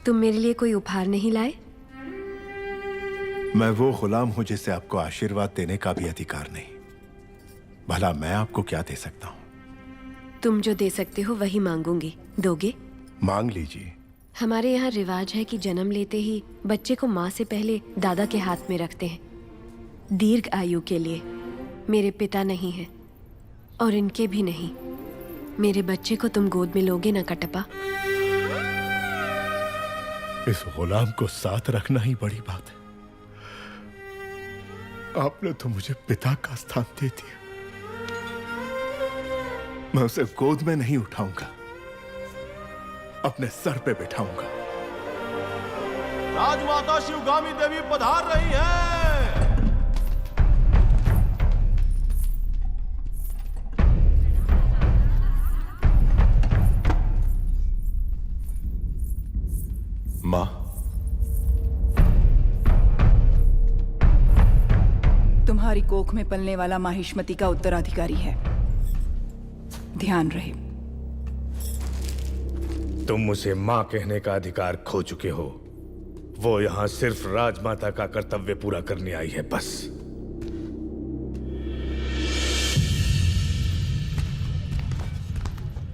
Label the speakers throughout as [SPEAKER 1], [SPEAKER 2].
[SPEAKER 1] तुम मेरे लिए कोई उपहार नहीं लाए?
[SPEAKER 2] मैं वो गुलाम हूं जिसे आपको आशीर्वाद देने का भी अधिकार नहीं। भला मैं आपको क्या दे सकता हूं?
[SPEAKER 1] तुम जो दे सकते हो वही मांगूंगी। दोगे?
[SPEAKER 2] मांग लीजिए।
[SPEAKER 1] हमारे यहाँ रिवाज है कि जन्म लेते ही बच्चे को माँ से पहले दादा के हाथ में रखते हैं, दीर्घ आयु के लिए। मेरे पिता नहीं है और इनके भी नहीं। मेरे बच्चे को तुम गोद में लोगे ना कटप्पा?
[SPEAKER 2] इस गुलाम को साथ रखना ही बड़ी बात है। आपने तो मुझे पिता का स्थान दे दिया। मैं उसे गोद में नहीं उठाऊंगा, अपने सर पे बिठाऊंगा।
[SPEAKER 3] राजमाता शिवगामी देवी पधार रही हैं।
[SPEAKER 2] मां,
[SPEAKER 4] तुम्हारी कोख में पलने वाला माहिष्मति का उत्तराधिकारी है, ध्यान रहे।
[SPEAKER 5] तुम उसे मां कहने का अधिकार खो चुके हो। वो यहां सिर्फ राजमाता का कर्तव्य पूरा करने आई है, बस।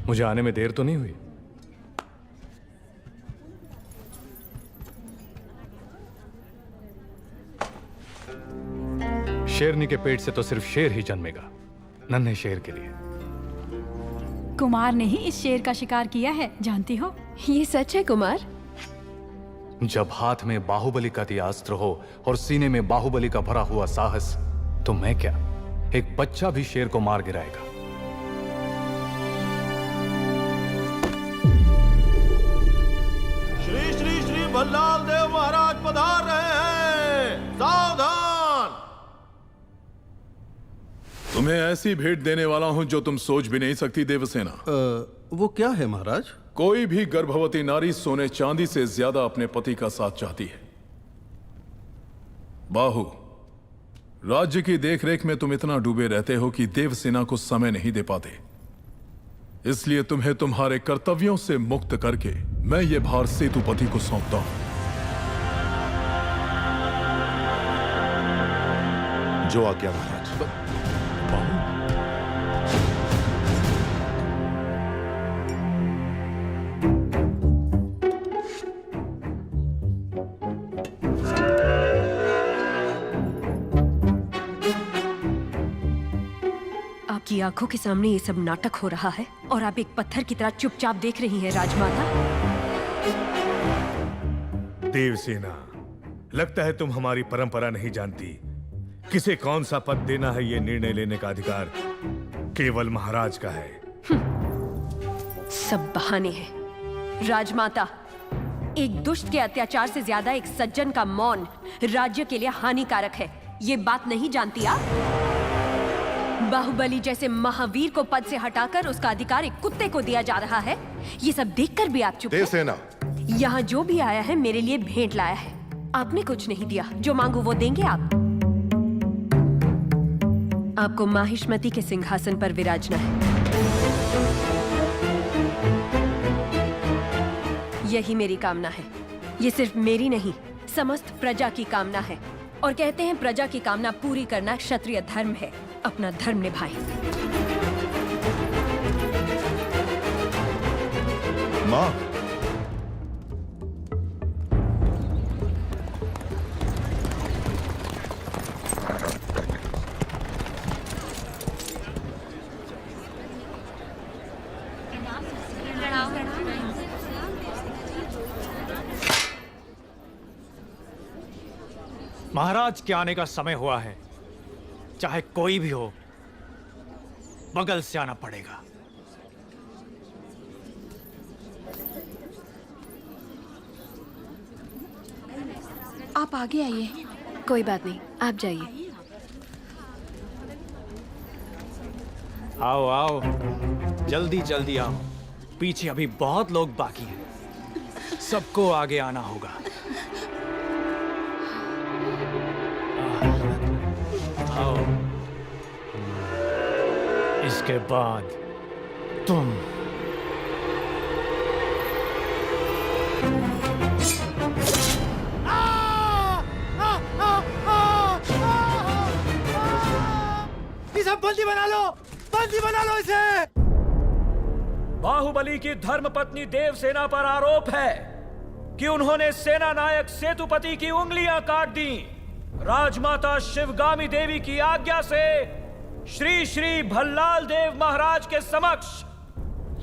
[SPEAKER 6] मुझे आने में देर तो नहीं हुई? शेरनी के पेट से तो सिर्फ शेर ही जन्मेगा, नन्हे शेर के लिए।
[SPEAKER 7] कुमार ने ही इस शेर का शिकार किया है, जानती हो?
[SPEAKER 1] ये सच है कुमार?
[SPEAKER 6] जब हाथ में बाहुबली का दिया अस्त्र हो और सीने में बाहुबली का भरा हुआ साहस, तो मैं क्या, एक बच्चा भी शेर को मार गिराएगा।
[SPEAKER 3] श्री श्री श्री भल्लाल देव महाराज पधार रहे हैं। सावधान!
[SPEAKER 8] तुम्हें ऐसी भेंट देने वाला हूं जो तुम सोच भी नहीं सकती देवसेना।
[SPEAKER 9] वो क्या है महाराज?
[SPEAKER 8] कोई भी गर्भवती नारी सोने चांदी से ज्यादा अपने पति का साथ चाहती है। बाहु, राज्य की देखरेख में तुम इतना डूबे रहते हो कि देवसेना को समय नहीं दे पाते। इसलिए तुम्हें तुम्हारे कर्तव्यों से मुक्त करके मैं ये भार सेतुपति को सौंपता हूं।
[SPEAKER 2] जो आज्ञा महाराज।
[SPEAKER 1] आपकी आंखों के सामने ये सब नाटक हो रहा है और आप एक पत्थर की तरह चुपचाप देख रही हैं राजमाता।
[SPEAKER 5] देवसेना, लगता है तुम हमारी परंपरा नहीं जानती। किसे कौन सा पद देना है, ये निर्णय लेने का अधिकार केवल महाराज का है।
[SPEAKER 1] सब बहाने हैं। राजमाता, एक दुष्ट के अत्याचार से ज्यादा एक सज्जन का मौन राज्य के लिए हानिकारक है। ये बात नहीं जानती आप? बाहुबली जैसे महावीर को पद से हटाकर उसका अधिकार एक कुत्ते को दिया जा रहा है। ये सब देखकर भी आप चुप हैं?
[SPEAKER 2] देवसेना,
[SPEAKER 1] यहाँ जो भी आया है मेरे लिए भेंट लाया है। आपने कुछ नहीं दिया, जो मांगू वो देंगे आप। आपको माहिष्मति के सिंहासन पर विराजना है। यही मेरी कामना है। ये सिर्फ मेरी नहीं, समस्त प्रजा की कामना है। और कहते हैं प्रजा की कामना पूरी करना क्षत्रिय धर्म है। अपना धर्म निभाएं।
[SPEAKER 2] मां,
[SPEAKER 10] महाराज के आने का समय हुआ है। चाहे कोई भी हो, बगल से आना पड़ेगा।
[SPEAKER 7] आप आगे आइए।
[SPEAKER 1] कोई बात नहीं, आप जाइए।
[SPEAKER 10] आओ आओ, जल्दी जल्दी आओ। पीछे अभी बहुत लोग बाकी हैं। सबको आगे आना होगा। आओ, इसके बाद तुम।
[SPEAKER 3] बंदी बना लो इसे।
[SPEAKER 10] बाहुबली की धर्मपत्नी देवसेना पर आरोप है कि उन्होंने सेना नायक सेतुपति की उंगलियां काट दी। राजमाता शिवगामी देवी की आज्ञा से श्री श्री भल्लाल देव महाराज के समक्ष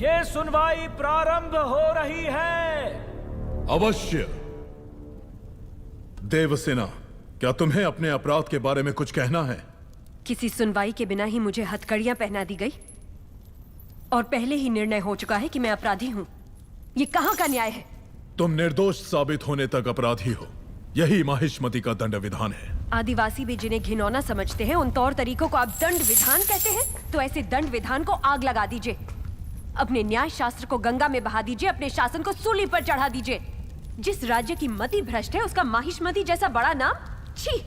[SPEAKER 10] ये सुनवाई प्रारंभ हो रही है।
[SPEAKER 8] अवश्य। देवसेना, क्या तुम्हें अपने अपराध के बारे में कुछ कहना है?
[SPEAKER 1] किसी सुनवाई के बिना ही मुझे हथकड़ियां पहना दी गई और पहले ही निर्णय हो चुका है कि मैं अपराधी हूं। ये कहां का न्याय है?
[SPEAKER 8] तुम निर्दोष साबित होने तक अपराधी हो, यही माहिष्मति का दंड विधान है।
[SPEAKER 1] आदिवासी भी जिन्हें घिनौना समझते हैं उन तौर तरीकों को आप दंड विधान कहते हैं? तो ऐसे दंड विधान को आग लगा दीजिए, अपने न्याय शास्त्र को गंगा में बहा दीजिए, अपने शासन को सूली पर चढ़ा दीजिए। जिस राज्य की मति भ्रष्ट है उसका माहिष्मति जैसा बड़ा नाम, छी।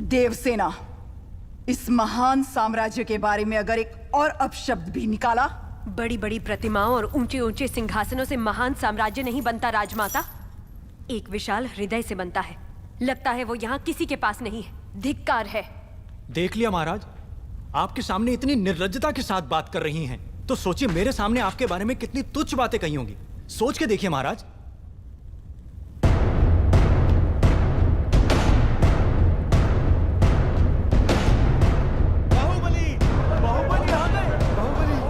[SPEAKER 4] देवसेना, इस महान साम्राज्य के बारे में अगर एक और अपशब्द भी निकाला।
[SPEAKER 1] बड़ी बड़ी प्रतिमाओं और ऊंचे ऊंचे सिंहासनों से महान साम्राज्य नहीं बनता राजमाता, एक विशाल हृदय से बनता है। लगता है वो यहाँ किसी के पास नहीं है। धिक्कार है।
[SPEAKER 10] देख लिया महाराज, आपके सामने इतनी निर्लज्जता के साथ बात कर रही हैं, तो सोचिए मेरे सामने आपके बारे में कितनी तुच्छ बातें कही होंगी। सोच के देखिए महाराज।
[SPEAKER 3] बाहुबली, बाहुबली आ गए। बाहुबली।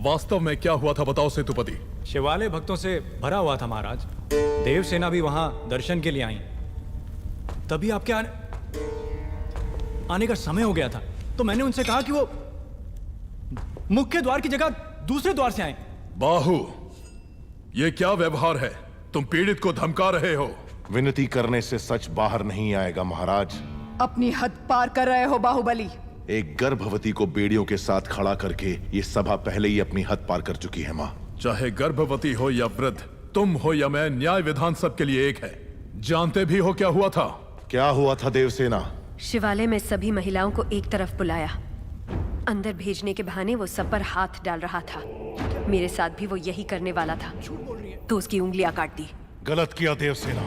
[SPEAKER 8] वास्तव में क्या हुआ था बताओ सेतुपति।
[SPEAKER 10] शिवालय भक्तों से भरा हुआ था महाराज। देवसेना भी वहां दर्शन के लिए आई। तभी आपके आने का समय हो गया था, तो मैंने उनसे कहा कि वो मुख्य द्वार की जगह दूसरे द्वार से आए।
[SPEAKER 8] बाहु, ये क्या व्यवहार है? तुम पीड़ित को धमका रहे हो।
[SPEAKER 2] विनती करने से सच बाहर नहीं आएगा महाराज।
[SPEAKER 4] अपनी हद पार कर रहे हो बाहुबली।
[SPEAKER 2] एक गर्भवती को बेड़ियों के साथ खड़ा करके ये सभा पहले ही अपनी हद पार कर चुकी है माँ।
[SPEAKER 8] चाहे गर्भवती हो या वृद्ध, तुम हो या मैं, न्याय विधान सबके लिए एक है। जानते भी हो क्या हुआ था?
[SPEAKER 2] क्या हुआ था देवसेना?
[SPEAKER 1] शिवालय में सभी महिलाओं को एक तरफ बुलाया, अंदर भेजने के बहाने वो सब पर हाथ डाल रहा था। मेरे साथ भी वो यही करने वाला था, तो उसकी उंगलियां काट दी।
[SPEAKER 2] गलत किया देवसेना।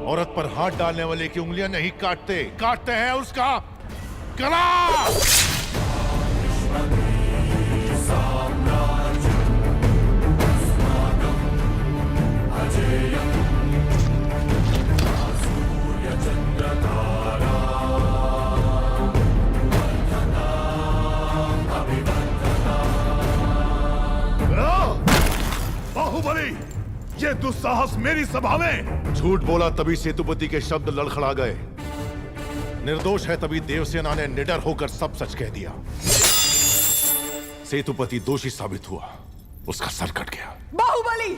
[SPEAKER 2] औरत पर हाथ डालने वाले की उंगलियां नहीं काटते, काटते हैं उसका गला।
[SPEAKER 8] बाहुबली, ये दुस्साहस मेरी सभा में।
[SPEAKER 2] झूठ बोला तभी सेतुपति के शब्द लड़खड़ा गए। निर्दोष है तभी देवसेना ने निडर होकर सब सच कह दिया। सेतुपति दोषी साबित हुआ, उसका सर कट गया।
[SPEAKER 4] बाहुबली,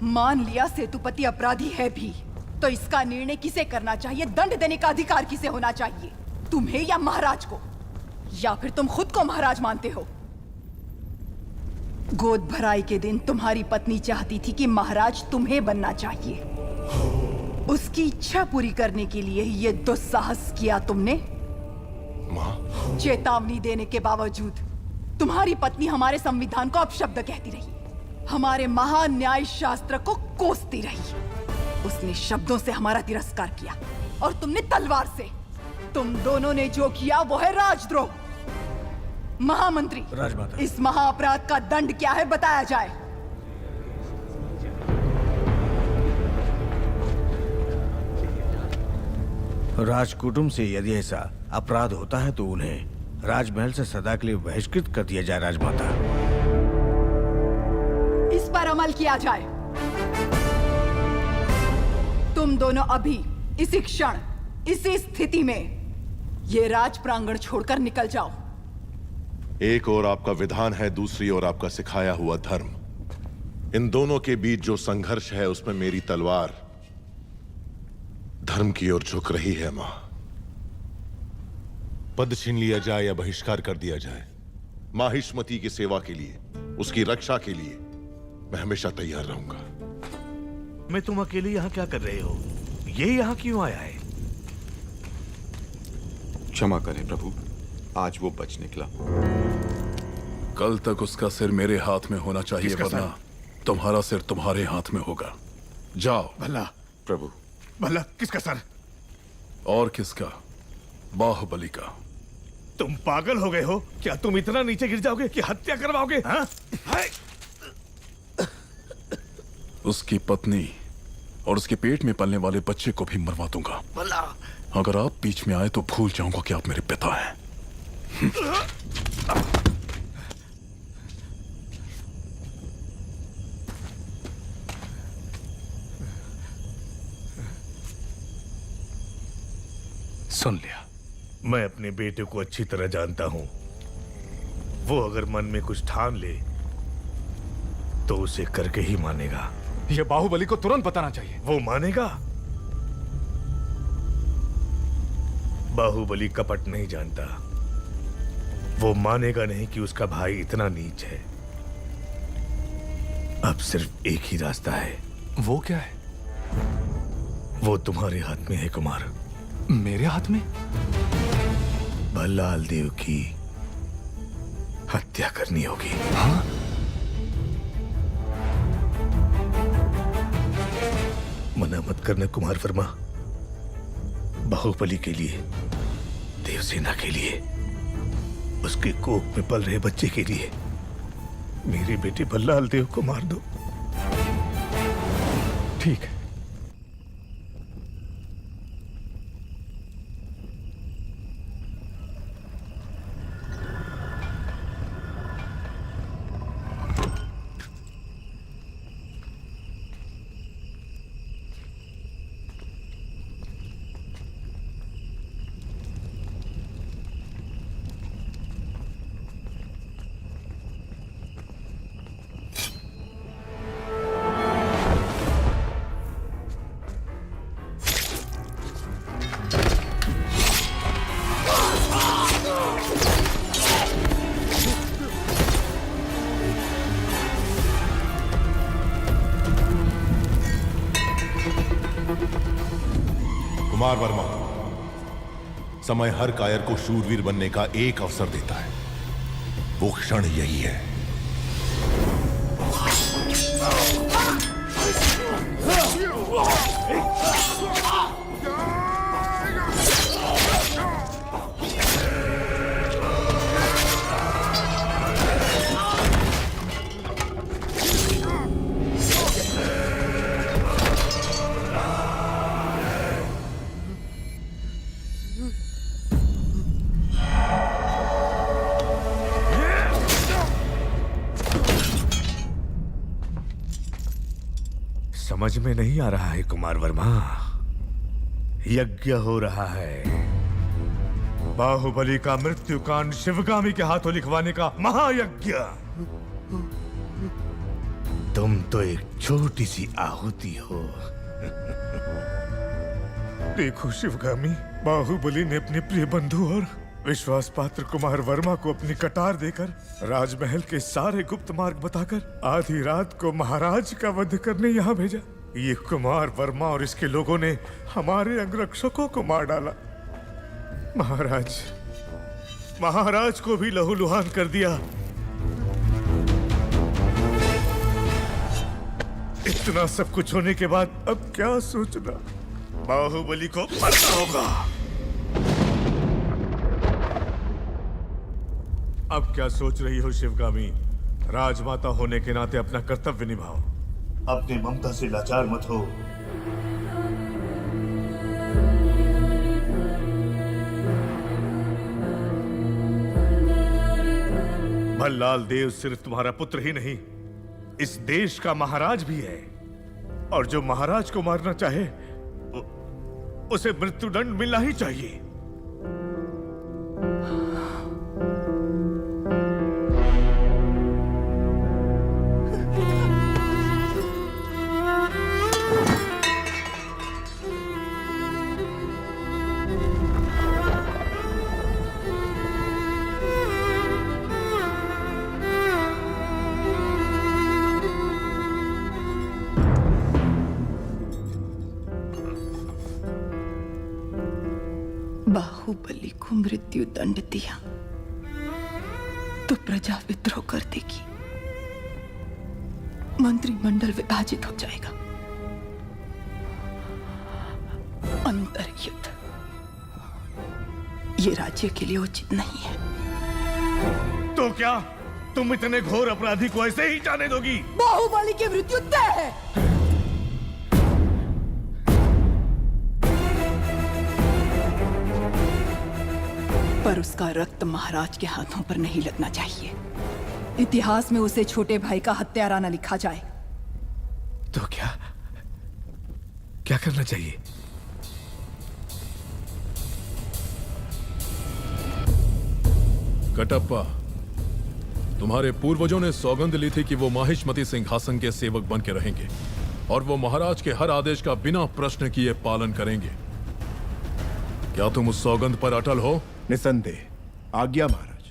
[SPEAKER 4] मान लिया सेतुपति अपराधी है भी, तो इसका निर्णय किसे करना चाहिए, दंड देने का अधिकार किसे होना चाहिए, तुम्हें या महाराज को? या फिर तुम खुद को महाराज मानते हो? गोद भराई के दिन तुम्हारी पत्नी चाहती थी कि महाराज तुम्हें बनना चाहिए। उसकी इच्छा पूरी करने के लिए ही ये दुस्साहस किया तुमने।
[SPEAKER 2] माँ,
[SPEAKER 4] चेतावनी देने के बावजूद तुम्हारी पत्नी हमारे संविधान को अपशब्द कहती रही, हमारे महान न्याय शास्त्र को कोसती रही। उसने शब्दों से हमारा तिरस्कार किया और तुमने तलवार से। तुम दोनों ने जो किया वो है राजद्रोह। महामंत्री,
[SPEAKER 3] राजमाता,
[SPEAKER 4] इस महाअपराध का दंड क्या है बताया जाए।
[SPEAKER 3] राजकुटुंब से यदि ऐसा अपराध होता है तो उन्हें राजमहल से सदा के लिए बहिष्कृत कर दिया जाए। राजमाता,
[SPEAKER 4] इस पर अमल किया जाए। तुम दोनों अभी, इसी क्षण, इसी स्थिति में ये राज प्रांगण छोड़कर निकल जाओ।
[SPEAKER 2] एक और आपका विधान है, दूसरी ओर आपका सिखाया हुआ धर्म। इन दोनों के बीच जो संघर्ष है उसमें मेरी तलवार धर्म की ओर झुक रही है मां। पद छीन लिया जाए या बहिष्कार कर दिया जाए, माहिष्मती की सेवा के लिए, उसकी रक्षा के लिए मैं हमेशा तैयार रहूंगा।
[SPEAKER 5] मैं तुम अकेले यहाँ क्या कर रहे हो? ये यहाँ क्यों आया है?
[SPEAKER 11] क्षमा करें प्रभु, आज वो बच निकला।
[SPEAKER 8] कल तक उसका सिर मेरे हाथ में होना चाहिए, वरना तुम्हारा सिर तुम्हारे हाथ में होगा। जाओ।
[SPEAKER 5] भला
[SPEAKER 11] प्रभु,
[SPEAKER 5] भला किसका सर?
[SPEAKER 8] और किसका? बाहुबली का।
[SPEAKER 5] तुम पागल हो गए हो क्या? तुम इतना नीचे गिर जाओगे कि हत्या करवाओगे? हाँ?
[SPEAKER 8] उसकी पत्नी और उसके पेट में पलने वाले बच्चे को भी मरवा दूंगा।
[SPEAKER 5] भला
[SPEAKER 8] अगर आप बीच में आए तो भूल जाऊंगा कि आप मेरे पिता हैं।
[SPEAKER 6] सुन लिया।
[SPEAKER 5] मैं अपने बेटे को अच्छी तरह जानता हूं। वो अगर मन में कुछ ठान ले तो उसे करके ही मानेगा।
[SPEAKER 6] ये बाहुबली को तुरंत बताना चाहिए।
[SPEAKER 5] वो मानेगा? बाहुबली कपट नहीं जानता। वो मानेगा नहीं कि उसका भाई इतना नीच है। अब सिर्फ एक ही रास्ता है।
[SPEAKER 6] वो क्या है?
[SPEAKER 5] वो तुम्हारे हाथ में है कुमार।
[SPEAKER 6] मेरे हाथ में?
[SPEAKER 5] भल्लाल देव की हत्या करनी होगी।
[SPEAKER 6] हाँ?
[SPEAKER 5] मना मत करना कुमार वर्मा। बाहुबली के लिए, देवसेना के लिए, उसके कोख में पल रहे बच्चे के लिए मेरे बेटे भल्लाल देव को मार दो।
[SPEAKER 6] ठीक है।
[SPEAKER 2] कुमार वर्मा, समय हर कायर को शूरवीर बनने का एक अवसर देता है। वो क्षण यही है।
[SPEAKER 5] समझ में नहीं आ रहा है कुमार वर्मा। यज्ञ हो रहा है। बाहुबली का मृत्युकांड शिवगामी के हाथों लिखवाने का महायज्ञ। तुम तो एक छोटी सी आहुति हो। देखो शिवगामी, बाहुबली ने अपने प्रिय बंधु और विश्वास पात्र कुमार वर्मा को अपनी कटार देकर राजमहल के सारे गुप्त मार्ग बताकर आधी रात को महाराज का वध करने यहाँ भेजा। ये कुमार वर्मा और इसके लोगों ने हमारे अंगरक्षकों को मार डाला। महाराज को भी लहूलुहान कर दिया। इतना सब कुछ होने के बाद अब क्या सोचना? बाहुबली को मरना होगा। अब क्या सोच रही हो शिवगामी? राजमाता होने के नाते अपना कर्तव्य निभाओ। अपने ममता से लाचार मत हो। भल्लाल देव सिर्फ तुम्हारा पुत्र ही नहीं, इस देश का महाराज भी है। और जो महाराज को मारना चाहे उसे मृत्युदंड मिलना ही चाहिए।
[SPEAKER 4] बाहुबली को मृत्यु दंड दिया तो प्रजा विद्रोह कर देगी, मंत्रिमंडल विभाजित हो जाएगा, अंतर्युद्ध ये राज्य के लिए उचित नहीं है।
[SPEAKER 5] तो क्या तुम इतने घोर अपराधी को ऐसे ही जाने दोगी?
[SPEAKER 4] बाहुबली की मृत्यु तय है। पर उसका रक्त महाराज के हाथों पर नहीं लगना चाहिए। इतिहास में उसे छोटे भाई का हत्यारा न लिखा जाए।
[SPEAKER 5] तो क्या क्या करना चाहिए?
[SPEAKER 8] कटप्पा, तुम्हारे पूर्वजों ने सौगंध ली थी कि वो माहिष्मती सिंहासन के सेवक बन के रहेंगे और वो महाराज के हर आदेश का बिना प्रश्न किए पालन करेंगे। क्या तुम उस सौगंध पर अटल हो?
[SPEAKER 5] निसंदेह। आज्ञा महाराज।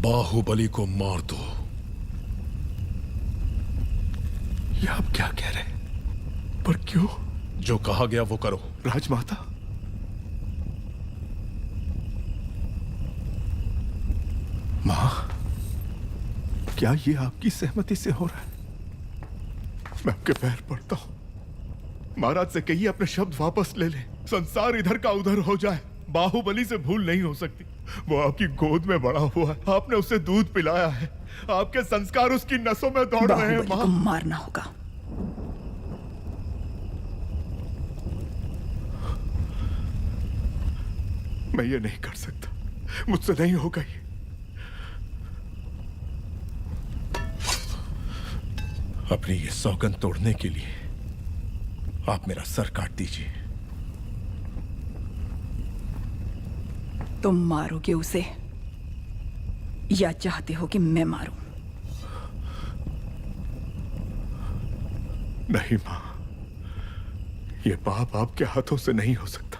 [SPEAKER 8] बाहुबली को मार दो।
[SPEAKER 5] ये आप क्या कह रहे हैं? पर क्यों?
[SPEAKER 8] जो कहा गया वो करो।
[SPEAKER 5] राजमाता, मां, क्या ये आपकी सहमति से हो रहा है? मैं आपके पैर पड़ता हूं। महाराज से कहिए अपने शब्द वापस ले ले। संसार इधर का उधर हो जाए, बाहुबली से भूल नहीं हो सकती। वो आपकी गोद में बड़ा हुआ है, आपने उसे दूध पिलाया है, आपके संस्कार उसकी नसों में दौड़ रहे हैं।
[SPEAKER 4] बाहुबली को मारना होगा।
[SPEAKER 5] मैं ये नहीं कर सकता, मुझसे नहीं होगा ये। अपनी ये सौगंध तोड़ने के लिए आप मेरा सर काट दीजिए।
[SPEAKER 4] तुम मारोगे उसे या चाहते हो कि मैं मारूं?
[SPEAKER 5] नहीं मां, ये पाप आपके हाथों से नहीं हो सकता।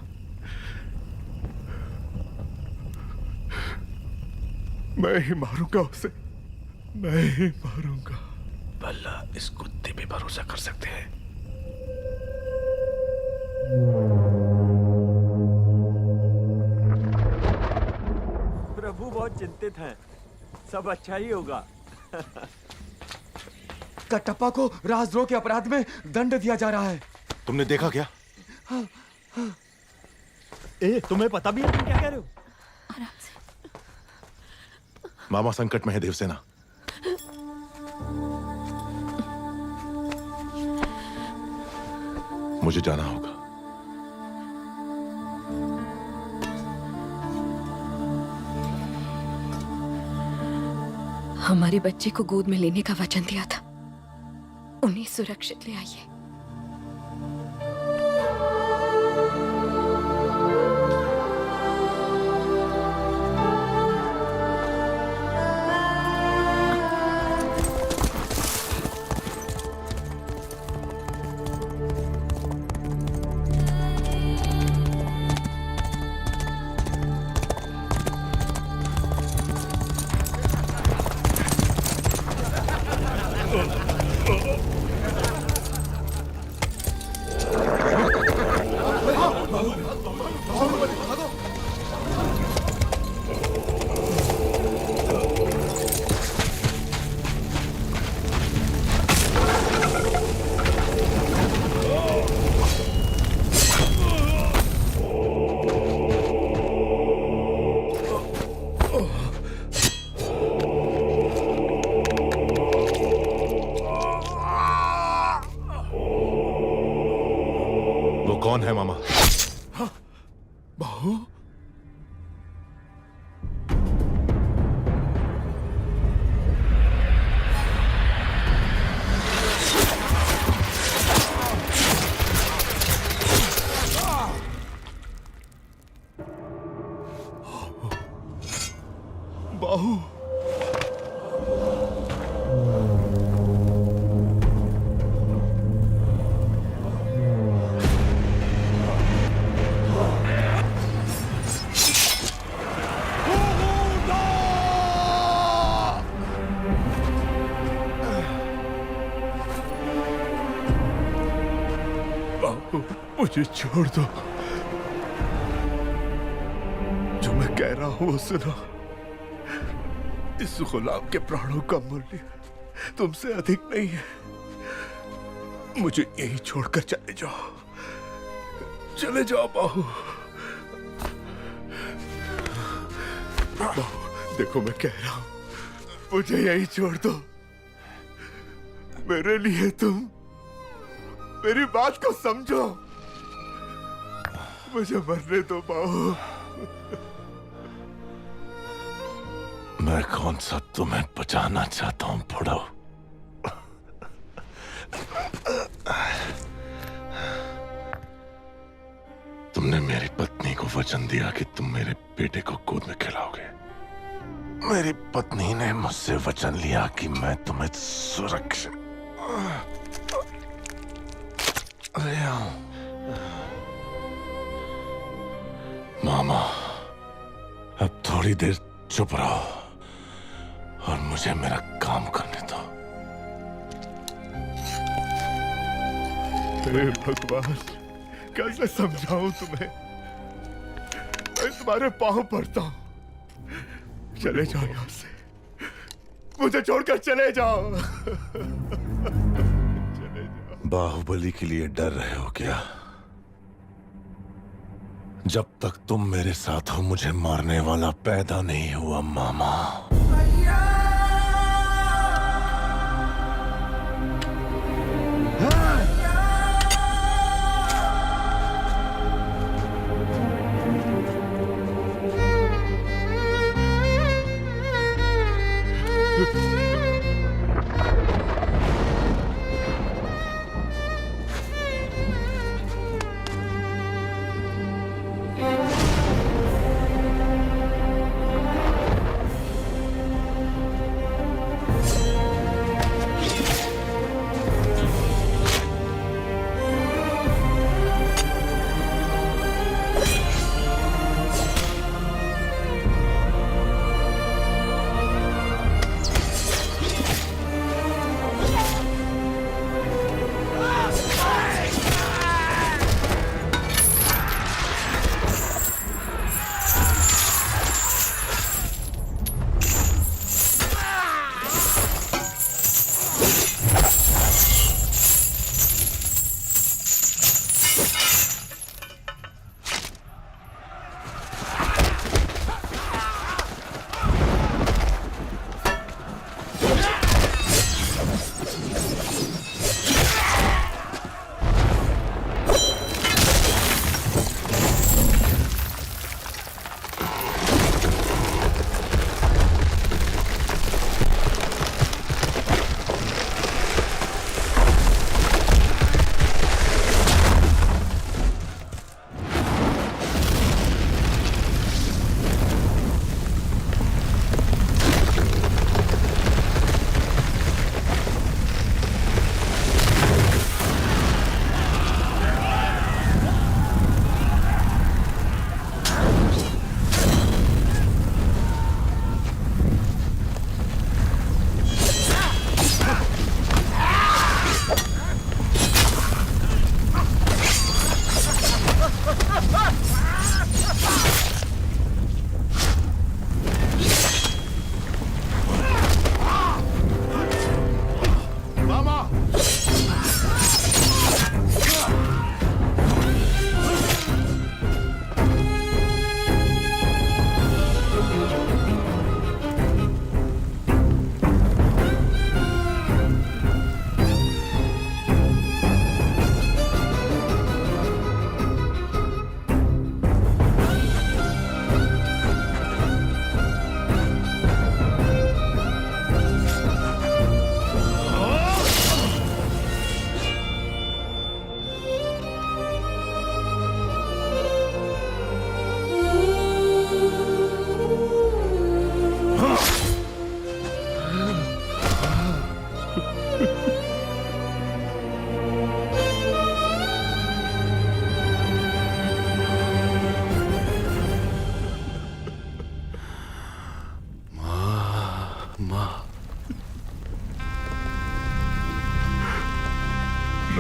[SPEAKER 5] मैं ही मारूंगा उसे, मैं ही मारूंगा। भला इस कुत्ते पे भरोसा कर सकते हैं?
[SPEAKER 12] प्रभु बहुत चिंतित हैं, सब अच्छा ही होगा।
[SPEAKER 11] कटप्पा को राजद्रोह के अपराध में दंड दिया जा रहा है।
[SPEAKER 2] तुमने देखा क्या?
[SPEAKER 12] तुम्हें पता भी है तुम क्या कह रहे हो?
[SPEAKER 2] मामा संकट में है देवसेना। मुझे जाना होगा।
[SPEAKER 1] हमारे बच्चे को गोद में लेने का वचन दिया था, उन्हें सुरक्षित ले आइए।
[SPEAKER 2] कौन है मामा?
[SPEAKER 5] बाहु? बाहु? मुझे छोड़ दो। जो मैं कह रहा हूं वो सुनो। इस गुलाम के प्राणों का मूल्य तुमसे अधिक नहीं है। मुझे यही छोड़कर चले जाओ, चले जाओ बाहु। बाहु, देखो मैं कह रहा हूं, मुझे यही छोड़ दो। मेरे लिए तुम मेरी बात को समझो। मुझे मरने दो बाहु।
[SPEAKER 2] मैं कौन सा तुम्हें बचाना चाहता हूं बुढ़ो? तुमने मेरी पत्नी को वचन दिया कि तुम मेरे बेटे को गोद में खिलाओगे। मेरी पत्नी ने मुझसे वचन लिया कि मैं तुम्हें सुरक्षित ले आऊं। मामा, अब थोड़ी देर चुप रहो और मुझे मेरा काम करने दो।
[SPEAKER 5] हे भगवान, कैसे समझाऊं तुम्हें? मैं तुम्हारे पांव पड़ता हूं। चले जाओ यहां से, मुझे छोड़कर चले जाओ। चले जाओ।
[SPEAKER 2] बाहुबली के लिए डर रहे हो क्या? जब तक तुम मेरे साथ हो मुझे मारने वाला पैदा नहीं हुआ मामा।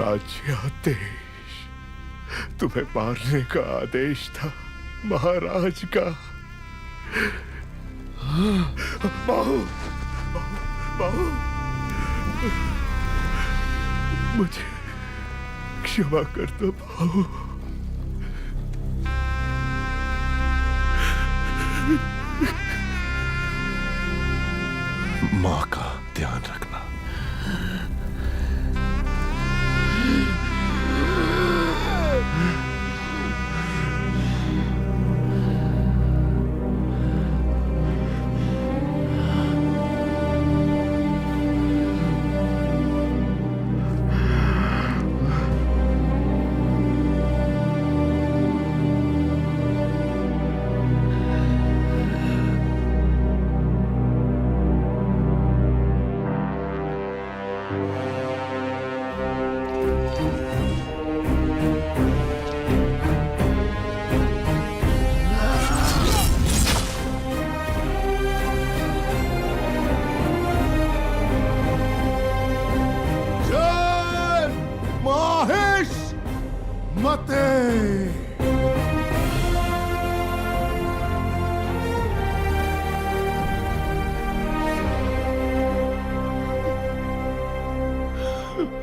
[SPEAKER 5] राज्यादेश तुम्हें मारने का आदेश था महाराज का। बाहु, बाहु, मुझे क्षमा कर दो बाहु।
[SPEAKER 2] माँ का ध्यान रखना।
[SPEAKER 5] जय माहेश मते।